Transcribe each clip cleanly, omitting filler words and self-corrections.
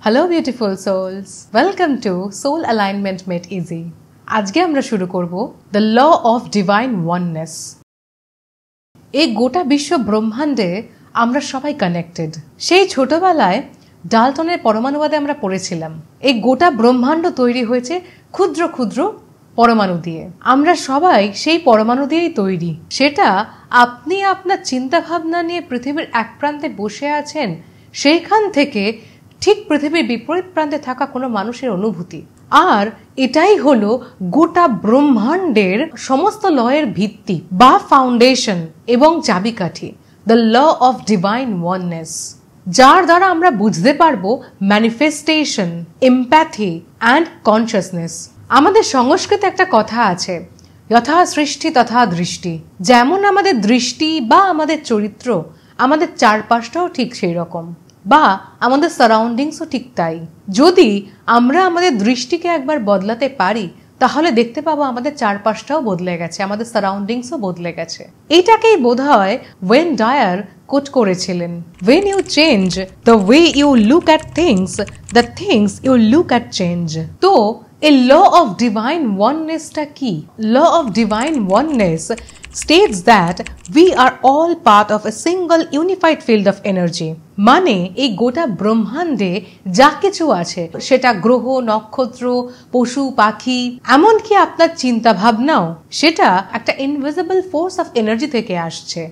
Hello beautiful souls, welcome to soul alignment made easy. আজকে আমরা শুরু করব the law of divine oneness. এই গোটা বিশ্ব ব্রহ্মাণ্ডে আমরা সবাই কানেক্টেড। সেই ছোটবেলায় ডাল্টনের পরমাণুবাদে আমরা পড়েছিলাম এই গোটা ব্রহ্মাণ্ড তৈরি হয়েছে ক্ষুদ্র ক্ষুদ্র পরমাণু দিয়ে। আমরা সবাই সেই পরমাণু দিয়েই তৈরি। সেটা আপনি আপনার চিন্তাভাবনা নিয়ে পৃথিবীর এক প্রান্তে বসে আছেন, সেইখান থেকে ঠিক পৃথিবীর বিপরীত প্রান্তে থাকা কোনো মানুষের অনুভূতি। আর এটাই হলো গোটা ব্রহ্মাণ্ডের সমস্ত লয়ের ভিত্তি বা ফাউন্ডেশন এবং চাবিকাঠি, the law of divine oneness, যার দ্বারা আমরা বুঝতে পারবো ম্যানিফেস্টেশন, এমপ্যাথি অ্যান্ড কনসিয়াসনেস। আমাদের সংস্কৃতে একটা কথা আছে, যথা সৃষ্টি তথা দৃষ্টি। যেমন আমাদের দৃষ্টি বা আমাদের চরিত্র, আমাদের চারপাশটাও ঠিক সেই রকম, বা আমাদের সারাউন্ডিংসও ঠিক তাই। যদি আমরা আমাদের দৃষ্টিকে একবার বদলাতে পারি, তাহলে দেখতে পাবো আমাদের চারপাশটাও বদলে গেছে, আমাদের সারাউন্ডিংসও বদলে গেছে। এটাকেই বোধহয় ওয়েন ডায়ার কোট করেছিলেন, when you change the way you look at things, the things you look at change। তো এই ল অফ ডিভাইন ওয়াননেসটা কি? Law of divine oneness states that we are all part of a single unified field of energy। মানে এই গোটা ব্রহ্মাণ্ডে যা কিছু আছে, সেটা গ্রহ, নক্ষত্র, পশু, পাখি, এমনকি আপনার চিন্তা ভাবনাও, সেটা একটা ইনভিজিবল ফোর্স অফ এনার্জি থেকে আসছে।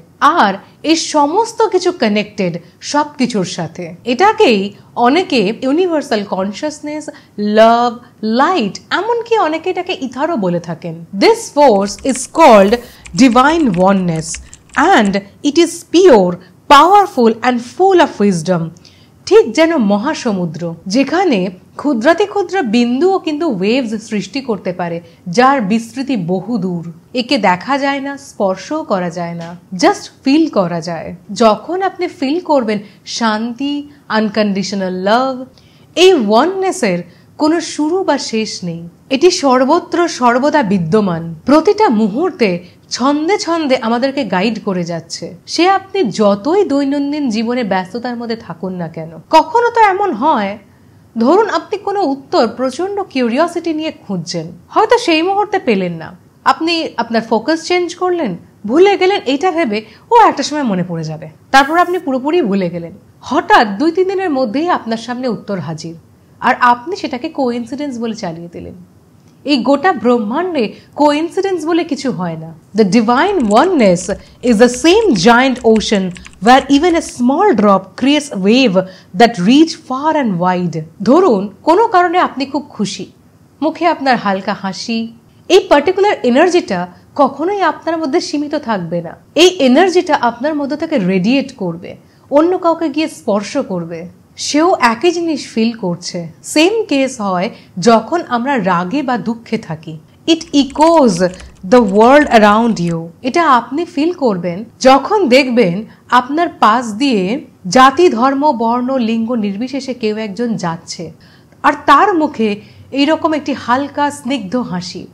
আর এই সমস্ত কিছু কানেক্টেড সব কিছুর সাথে। এটাকেই অনেকে ইউনিভার্সাল কনসিয়াসনেস, লাভ, লাইট, এমনকি অনেকে এটাকে ইথারও বলে থাকেন। This force is called divine oneness and it is pure, powerful and full of wisdom। ঠিক যেন মহাসমুদ্র, যেখানে ক্ষুদ্রাতি ক্ষুদ্র বিন্দুও কিন্তু ওয়েভস সৃষ্টি করতে পারে, যার বিস্তৃতি বহু দূর। একে দেখা যায় না, স্পর্শও করা যায় না, জাস্ট ফিল করা যায়। যখন আপনি ফিল করবেন শান্তি, আনকন্ডিশনাল লাভ, এই ওয়াননেসের কোনো শুরু বা শেষ নেই। এটি সর্বত্র সর্বদা বিদ্যমান, প্রতিটা মুহূর্তে ছন্দে ছন্দে আমাদেরকে গাইড করে যাচ্ছে। সে আপনি যতই দৈনন্দিন জীবনে ব্যস্ততার মধ্যে থাকুন না কেন, কখনো তো এমন হয়, ধরুন আপনি কোনো উত্তর প্রচন্ড কিউরিওসিটি নিয়ে খুঁজছেন, হয়তো সেই মুহূর্তে পেলেন না, আপনি আপনার ফোকাস চেঞ্জ করলেন, ভুলে গেলেন এইটা ভেবে ও একটা সময় মনে পড়ে যাবে, তারপর আপনি পুরোপুরি ভুলে গেলেন। হঠাৎ 2-3 দিনের মধ্যেই আপনার সামনে উত্তর হাজির, আর আপনি সেটাকে কোইন্সিডেন্স বলে চালিয়ে দিলেন। এই গোটা ব্রহ্মাণ্ডে কোইন্সিডেন্স বলে কিছু হয় না। The divine oneness is the same giant ocean where even a small drop creates a wave that reach far and wide। ধরুন কোনো কারণে আপনি খুব খুশি, মুখে আপনার হালকা হাসি, এই পার্টিকুলার এনার্জিটা কখনোই আপনার মধ্যে সীমিত থাকবে না। এই এনার্জিটা আপনার মধ্যে থেকে রেডিয়েট করবে, অন্য কাউকে গিয়ে স্পর্শ করবে, সেও একই জিনিস ফিল করছে। সেম কেস হয় যখন আমরা রাগে বা দুঃখে থাকি। It echoes the world around you. এটা আপনি ফিল করবেন যখন দেখবেন আপনার পাশ দিয়ে জাতি, ধর্ম, বর্ণ, লিঙ্গ নির্বিশেষে কেউ একজন যাচ্ছে, আর তার মুখে এইরকম একটি হালকা স্নিগ্ধ হাসি।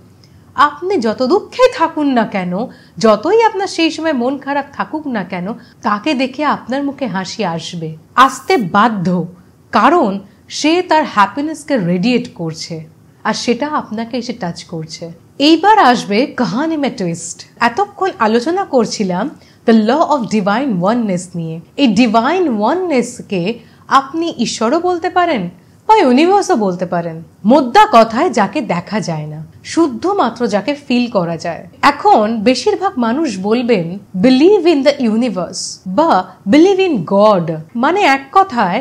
আপনি যত দুঃখেই থাকুন না কেন, যতই আপনার সেই সময় মন খারাপ থাকুক না কেন, তাকে দেখে আপনার মুখে হাসি আসবে, আসতে বাধ্য, কারণ সে তার হ্যাপিনেসকে রেডিয়েট করছে, আর সেটা আপনাকে এসে টাচ করছে। এইবার আসবে কাহানি মে টুইস্ট। এতক্ষণ আলোচনা করছিলাম the law of divine oneness নিয়ে। এই ডিভাইন ওয়াননেসকে আপনি ঈশ্বরও বলতে পারেন বা ইউনিভার্সও বলতে পারেন। মোদ্দা কথায় যাকে দেখা যায় না, শুদ্ধমাত্র যাকে ফিল করা যায়। এখন বেশিরভাগ মানুষ বলবেন বিলিভ ইন দ্য ইউনিভার্স বা বিলিভ ইন গড। মানে এক কথায়,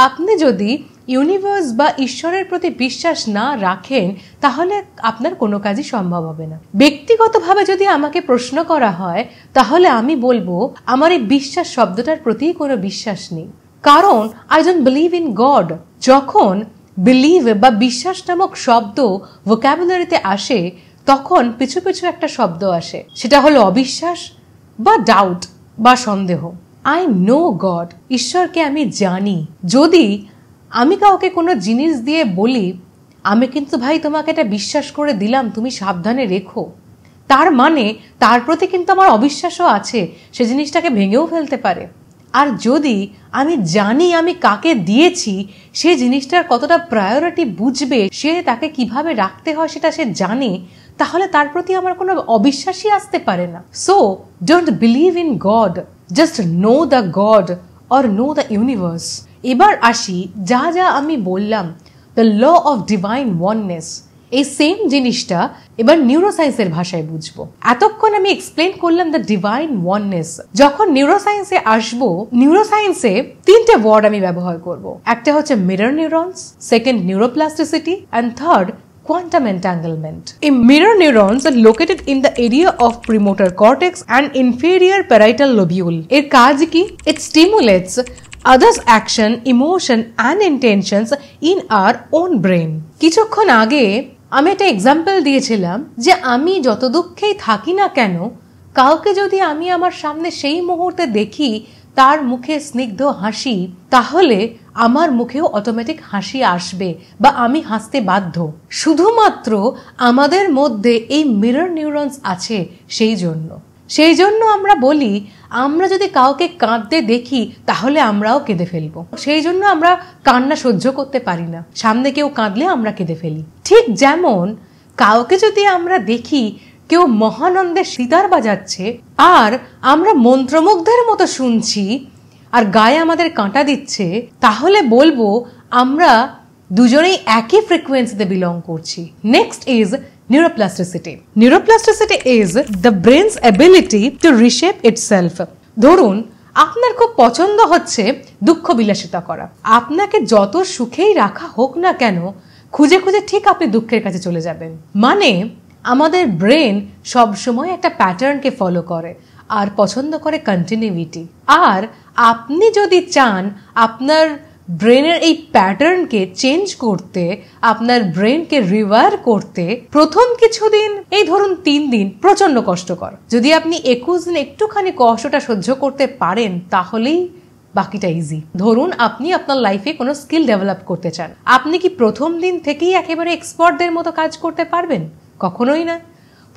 আপনি যদি ইউনিভার্স বা ঈশ্বরের প্রতি বিশ্বাস না রাখেন, তাহলে আপনার কোনো কাজই সম্ভব হবে না। ব্যক্তিগতভাবে যদি আমাকে প্রশ্ন করা হয়, তাহলে আমি বলবো আমার এই বিশ্বাস শব্দটার প্রতি কোনো বিশ্বাস নেই, কারণ I don't believe in god. যখন বিলিভ বা বিশ্বাস নামক শব্দ ভোকাবুলারিতে আসে, তখন পিছু পিছু একটা শব্দ আসে, সেটা হলো অবিশ্বাস বা ডাউট বা সন্দেহ। আই নো গড, ঈশ্বরকে আমি জানি। যদি আমি কাউকে কোনো জিনিস দিয়ে বলি, আমি কিন্তু ভাই তোমাকে এটা বিশ্বাস করে দিলাম, তুমি সাবধানে রেখো, তার মানে তার প্রতি কিন্তু আমার অবিশ্বাসও আছে, সে জিনিসটাকে ভেঙেও ফেলতে পারে। আর যদি আমি জানি আমি কাকে দিয়েছি, সে জিনিসটার কতটা প্রায়োরিটি বুঝবে, সে তাকে কিভাবে রাখতে হয় সেটা সে জানে, তাহলে তার প্রতি আমার কোনো অবিশ্বাসই আসতে পারে না। So don't believe in God, just know the God or know the universe. এবার আসি যা যা আমি বললাম, the law of divine oneness, এই সেম জিনিসটা এবার নিউরোসায়েন্সের ভাষায় বুঝবো। এতক্ষণ আমি এক্সপ্লেন করলাম দ্য ডিভাইন ওয়াননেস। যখন নিউরোসায়েন্সে আসবো, নিউরোসায়েন্সে তিনটে ওয়ার্ড আমি ব্যবহার করব। একটা হচ্ছে mirror neurons, second neuroplasticity, and third quantum entanglement. A mirror neurons are located in the area of premotor cortex and inferior parietal lobule. এর কাজ কি? It stimulates others' action, emotion and intentions in our own brain. কিছুক্ষণ আগে আমি একটা example দিয়েছিলাম যে আমি যত দুঃখেই থাকি না কেন, কাউকে যদি আমি আমার সামনে সেই মুহূর্তে দেখি তার মুখে স্নিগ্ধ হাসি, তাহলে আমার মুখেও অটোমেটিক হাসি আসবে বা আমি হাসতে বাধ্য। শুধুমাত্র আমাদের মধ্যে এই মিরর নিউরনস আছে সেই জন্য আমরা বলি, আমরা যদি কাউকে কাঁদতে দেখি তাহলে আমরাও কেঁদে ফেলবো। সেই জন্য আমরা কান্না সহ্য করতে পারি না, সামনে কেউ কাঁদলে আমরা কেঁদে ফেলি। ঠিক যেমন কাউকে যদি আমরা দেখি কেউ মহানন্দে সিতার বাজাচ্ছে আর আমরা মন্ত্রমুগ্ধের মতো শুনছি আর গায়ে আমাদের কাঁটা দিচ্ছে, তাহলে বলবো আমরা দুজনেই একই ফ্রিকোয়েন্সিতে বিলং করছি। Next is neuroplasticity. Neuroplasticity is the brain's ability to reshape itself. ধরুন আপনার খুব পছন্দ হচ্ছে দুঃখ বিলাসিতা করা, আপনাকে যত সুখেই রাখা হোক না কেন, খুঁজে খুঁজে ঠিক আপনি দুঃখের কাছে চলে যাবেন। মানে আমাদের ব্রেন সব সময় একটা প্যাটার্নকে ফলো করে আর পছন্দ করে কন্টিনিউইটি। আর আপনি যদি চান আপনার ব্রেনের এই প্যাটার্নকে চেঞ্জ করতে, আপনার ব্রেনকে রিওয়ার করতে, প্রথম কিছুদিন, এই ধরুন 3 দিন প্রচন্ড কষ্টকর। যদি আপনি 21 দিন একটুখানি কষ্টটা সহ্য করতে পারেন, তাহলেই বাকিটা ইজি। ধরুন আপনি আপনার লাইফে কোনো স্কিল ডেভেলপ করতে চান, আপনি কি প্রথম দিন থেকেই একেবারে এক্সপার্টদের মতো কাজ করতে পারবেন? কখনোই না।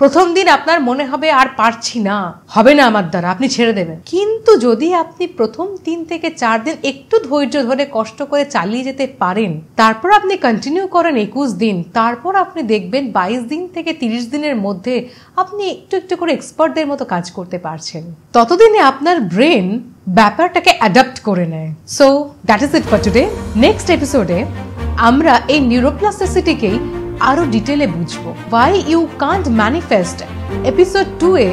প্রথম দিন আপনার মনে হবে আর পারছি না, হবে না আমার দ্বারা, আপনি ছেড়ে দেবেন। কিন্তু যদি আপনি প্রথম 3 থেকে 4 দিন একটু ধৈর্য ধরে কষ্ট করে চালিয়ে যেতে পারেন, তারপর আপনি কন্টিনিউ করেন 21 দিন, তারপর আপনি দেখবেন 22 দিন থেকে 30 দিনের মধ্যে আপনি একটু একটু করে এক্সপার্টদের মতো কাজ করতে পারছেন। ততদিনে আপনার ব্রেন ব্যাপারটাকে অ্যাডাপ্ট করে নেয়। So that is it for today. Next এপিসোডে আমরা এই নিউরোপ্লাস্টিসিটিকেই আরো ডিটেলে বুঝবো। Why you can't manifest episode 2 এ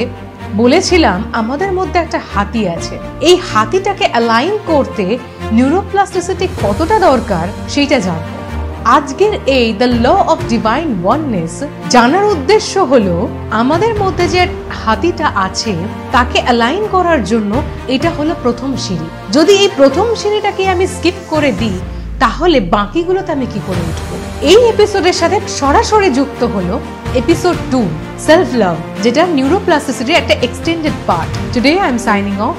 বলেছিলাম আমাদের মধ্যে একটা হাতি আছে, এই হাতিটাকে অ্যালাইন করতে নিউরোপ্লাস্টিসিটি কতটা দরকার সেইটা জানবো। আজকের এই the law of divine oneness জানার উদ্দেশ্য হলো আমাদের মধ্যে যে হাতিটা আছে তাকে অ্যালাইন করার জন্য এটা হলো প্রথম সিঁড়ি। যদি এই প্রথম সিঁড়িটাকে আমি স্কিপ করে দিই, তাহলে বাকিগুলোতে আমি কি করে উঠবো? এই এপিসোডের সাথে সরাসরি যুক্ত হলো এপিসোড 2 সেলফ লাভ, যেটা নিউরোপ্লাস্টিসিটির একটা extended part. Today I am signing off.